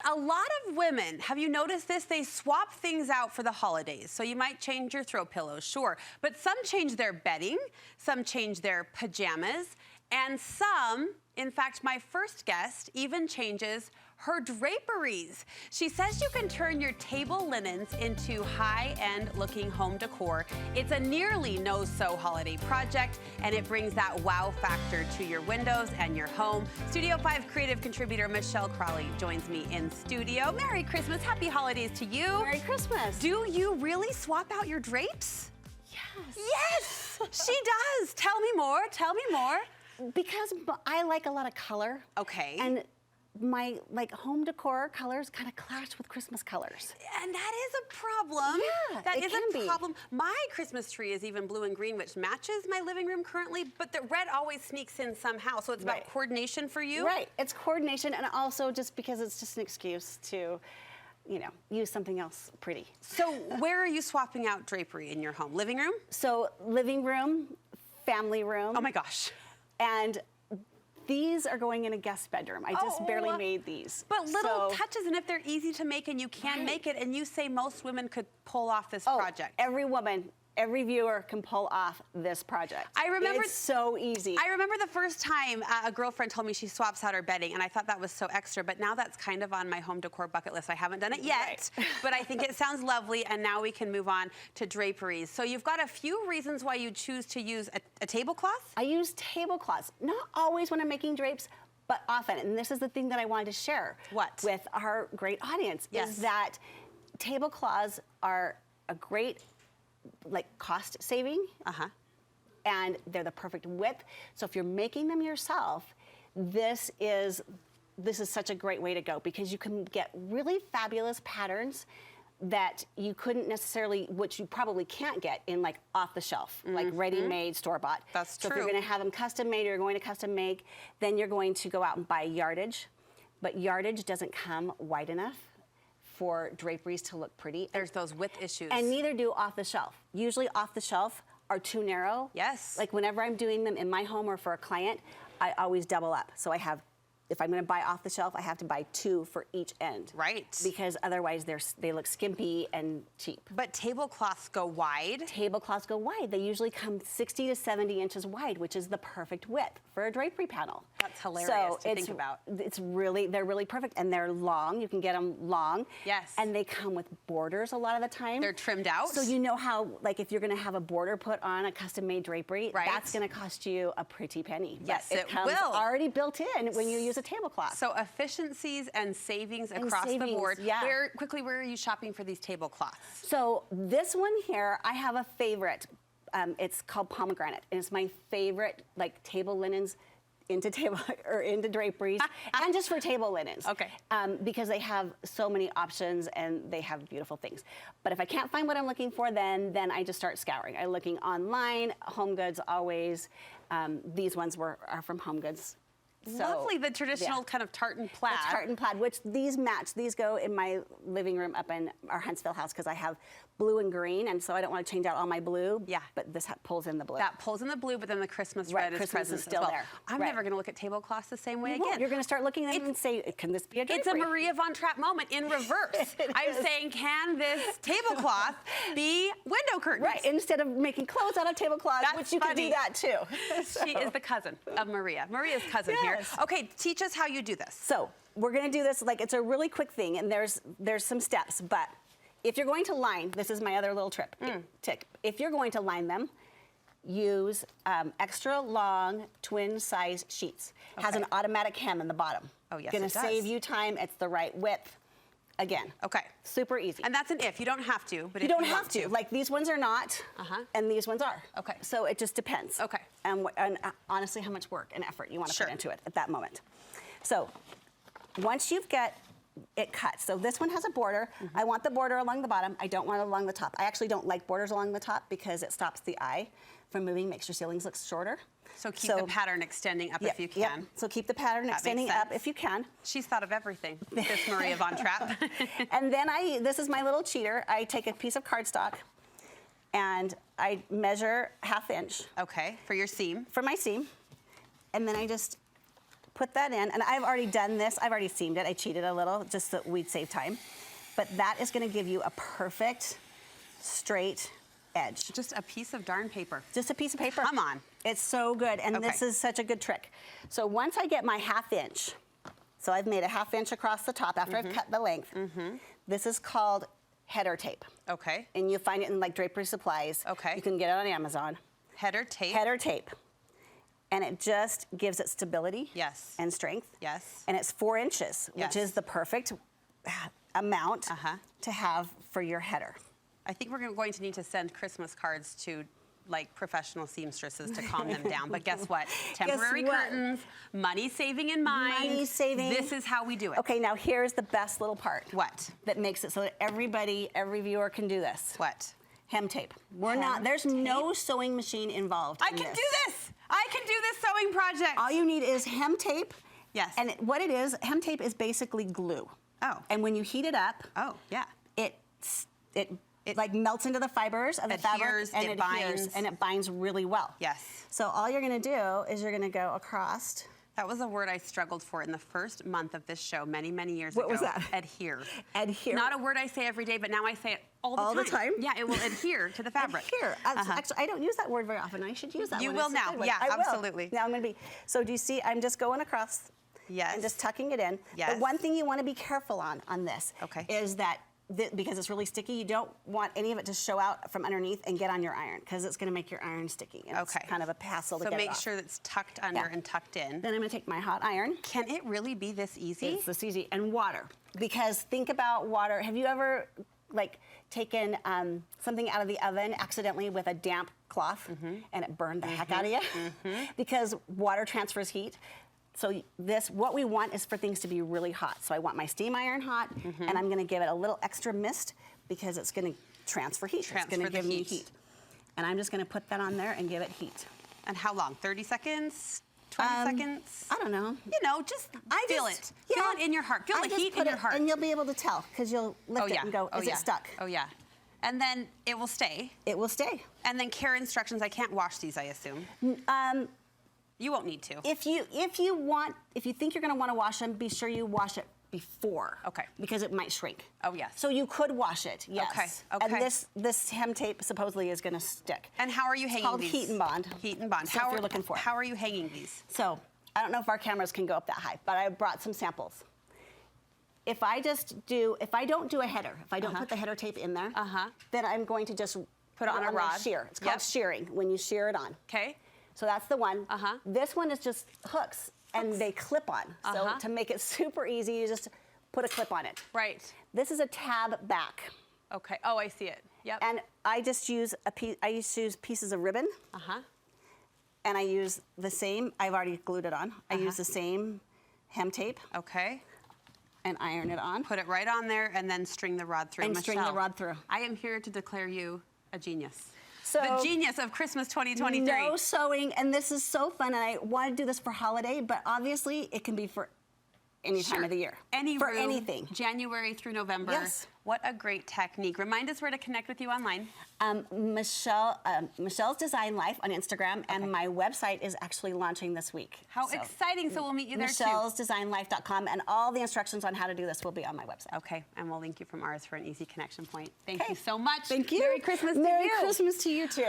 A lot of women, have you noticed this? They swap things out for the holidays. So you might change your throw pillows, sure. But some change their bedding, some change their pajamas, and some, in fact, my first guest even changes her draperies. She says you can turn your table linens into high-end looking home decor. It's a nearly no-sew holiday project, and it brings that wow factor to your windows and your home. Studio 5 creative contributor Michelle Crowley joins me in studio. Merry Christmas, happy holidays to you. Merry Christmas. Do you really swap out your drapes? Yes. Yes, she does. Tell me more, tell me more. Because I like a lot of color. Okay. And my home decor colors kind of clash with Christmas colors. And that is a problem. Yeah, that it is can a be. problem. My Christmas tree is even blue and green, which matches my living room currently, but the red always sneaks in somehow. So it's about coordination for you? Right, it's coordination, and also just because it's just an excuse to, you know, use something else pretty. So where are you swapping out drapery in your home? Living room? So living room, family room. Oh my gosh. And these are going in a guest bedroom. I just barely made these. But little touches, and if they're easy to make and you can make it, and you say most women could pull off this project. Every woman, every viewer can pull off this project. I remember it's so easy. I remember the first time a girlfriend told me she swaps out her bedding, and I thought that was so extra, but now that's kind of on my home decor bucket list. I haven't done it yet, but I think it sounds lovely, and now we can move on to draperies. So you've got a few reasons why you choose to use a tablecloth? I use tablecloths, not always when I'm making drapes, but often, and this is the thing that I wanted to share with our great audience, is that tablecloths are a great cost saving, and they're the perfect width. So if you're making them yourself, this is such a great way to go, because you can get really fabulous patterns that you couldn't necessarily, which you probably can't get in off the shelf, like ready-made, store-bought. That's true. So if you're going to have them custom made, or you're going to custom make, then you're going to go out and buy yardage, but yardage doesn't come wide enough for draperies to look pretty. There's those width issues. And neither do off the shelf. Usually off the shelf are too narrow. Yes. Like whenever I'm doing them in my home or for a client, I always double up. So I have, if I'm gonna buy off the shelf, I have to buy 2 for each end. Right. Because otherwise they look skimpy and cheap. But tablecloths go wide? Tablecloths go wide. They usually come 60 to 70 inches wide, which is the perfect width for a drapery panel. That's hilarious to think about. They're really perfect, and they're long. You can get them long. Yes. And they come with borders a lot of the time. They're trimmed out. So you know how, if you're gonna have a border put on a custom-made drapery, that's gonna cost you a pretty penny. Yes, but it comes will. already built in when you use a tablecloth. So efficiencies and savings across the board. Yeah. Where are you shopping for these tablecloths? So this one here, I have a favorite. It's called pomegranate, and it's my favorite table linens into draperies, and just for table linens. Okay. Because they have so many options and they have beautiful things. But if I can't find what I'm looking for, then I just start scouring. I'm looking online, Home Goods always. These ones are from Home Goods. So, lovely, the traditional kind of tartan plaid. The tartan plaid, which these match. These go in my living room up in our Huntsville house, because I have blue and green, and so I don't want to change out all my blue. Yeah. But this pulls in the blue. That pulls in the blue, but then the Christmas red is present is still as well. there. I'm never going to look at tablecloths the same way You again. won't. You're going to start looking at them and say, can this be a drapery? It's a Maria von Trapp moment in reverse. I'm saying, can this tablecloth be window curtains? Right, instead of making clothes out of tablecloths, which you can do that too. She is the cousin of Maria. Maria's cousin here. Okay, teach us how you do this. So we're going to do this, it's a really quick thing, and there's some steps, but if you're going to line, this is my other little tip. If you're going to line them, use extra long twin size sheets. Has an automatic hem in the bottom. Oh yes, Gonna save you time. It's the right width. Again. Okay. Super easy. And that's an if. You don't have to, but you don't have to. These ones are not, and these ones are. Okay. So it just depends. Okay. And honestly, how much work and effort you want to put into it at that moment. So once you've got it cut, so this one has a border. I want the border along the bottom. I don't want it along the top. I actually don't like borders along the top because it stops the eye from moving, makes your ceilings look shorter. So keep the pattern extending up if you can. Yep. So keep the pattern extending up if you can. She's thought of everything, this Maria von Trapp. And then this is my little cheater. I take a piece of cardstock and I measure 1/2 inch. Okay, for your seam. For my seam. And then I just put that in, and I've already done this. I've already seamed it. I cheated a little just so we'd save time. But that is gonna give you a perfect straight edge. Just a piece of darn paper. Just a piece of paper. Come on. It's so good, and this is such a good trick. So once I get my 1/2 inch, so I've made a 1/2 inch across the top after I've cut the length. This is called header tape. Okay. And you find it in like drapery supplies. Okay. You can get it on Amazon. Header tape. Header tape. And it just gives it stability. Yes. And strength. Yes. And it's 4 inches, Yes. which is the perfect amount to have for your header. I think we're going to need to send Christmas cards to like professional seamstresses to calm them down. But guess what? Temporary curtains, money saving in mind. Money saving. This is how we do it. Okay, now here's the best little part. What? That makes it so that everybody, every viewer can do this. What? Hem tape. There's no sewing machine involved. I can do this. I can do this sewing project. All you need is hem tape. Yes. And what it is, hem tape is basically glue. Oh. And when you heat it up, yeah. It like melts into the fibers of the fabric and it binds. And it binds really well. Yes. So all you're gonna do is you're gonna go across. That was a word I struggled for in the first month of this show many, many years ago. What was that? Adhere. Adhere. Not a word I say every day, but now I say it all the time. All the time? Yeah, it will adhere to the fabric. Adhere. Actually, I don't use that word very often. I should use that You one. will now. Yeah, I will. absolutely. Now I'm gonna be, so do you see, I'm just going across. Yes. And just tucking it in. Yes. The one thing you wanna be careful on this is that because it's really sticky, you don't want any of it to show out from underneath and get on your iron, because it's gonna make your iron sticky. And it's kind of a hassle to get it off. So make sure it's tucked under and tucked in. Then I'm gonna take my hot iron. Can it really be this easy? It's this easy. And water, because think about water. Have you ever like taken something out of the oven accidentally with a damp cloth and it burned the heck out of you? Because water transfers heat. So what we want is for things to be really hot. So I want my steam iron hot, and I'm gonna give it a little extra mist because it's gonna transfer heat. It's gonna give me heat. And I'm just gonna put that on there and give it heat. And how long? 30 seconds? 20 seconds? I don't know. You know, just feel it. Feel it in your heart. Feel the heat in your heart. And you'll be able to tell, because you'll lift it and go, is it stuck? Oh yeah. And then it will stay. It will stay. And then care instructions, I can't wash these, I assume. You won't need to. If you think you're going to want to wash them, be sure you wash it before. Okay. Because it might shrink. Oh yes. So you could wash it. Yes. Okay. And this hem tape supposedly is going to stick. And how are you hanging these? It's called heat and bond. Heat and bond. So if you're looking for it. How are you hanging these? So I don't know if our cameras can go up that high, but I brought some samples. If I don't do a header, if I don't put the header tape in there, then I'm going to just put it on a rod. Shear. It's called shearing when you shear it on. Okay. So that's the one. This one is just hooks, and they clip on. So to make it super easy, you just put a clip on it. Right. This is a tab back. Okay. Oh, I see it. Yep. And I just use pieces of ribbon. And I use the same. I've already glued it on. I use the same hem tape. Okay. And iron it on. Put it right on there, and then string the rod through. And string the rod through. I am here to declare you a genius. So, the genius of Christmas 2023. No sewing, and this is so fun, and I want to do this for holiday, but obviously it can be for any time of the year. For anything. January through November. Yes. What a great technique. Remind us where to connect with you online. Michelle's Design Life on Instagram, and my website is actually launching this week. How exciting. So we'll meet you there too. MichellesDesignLife.com, and all the instructions on how to do this will be on my website. Okay, and we'll link you from ours for an easy connection point. Thank you so much. Thank you. Merry Christmas to you. Merry Christmas to you too.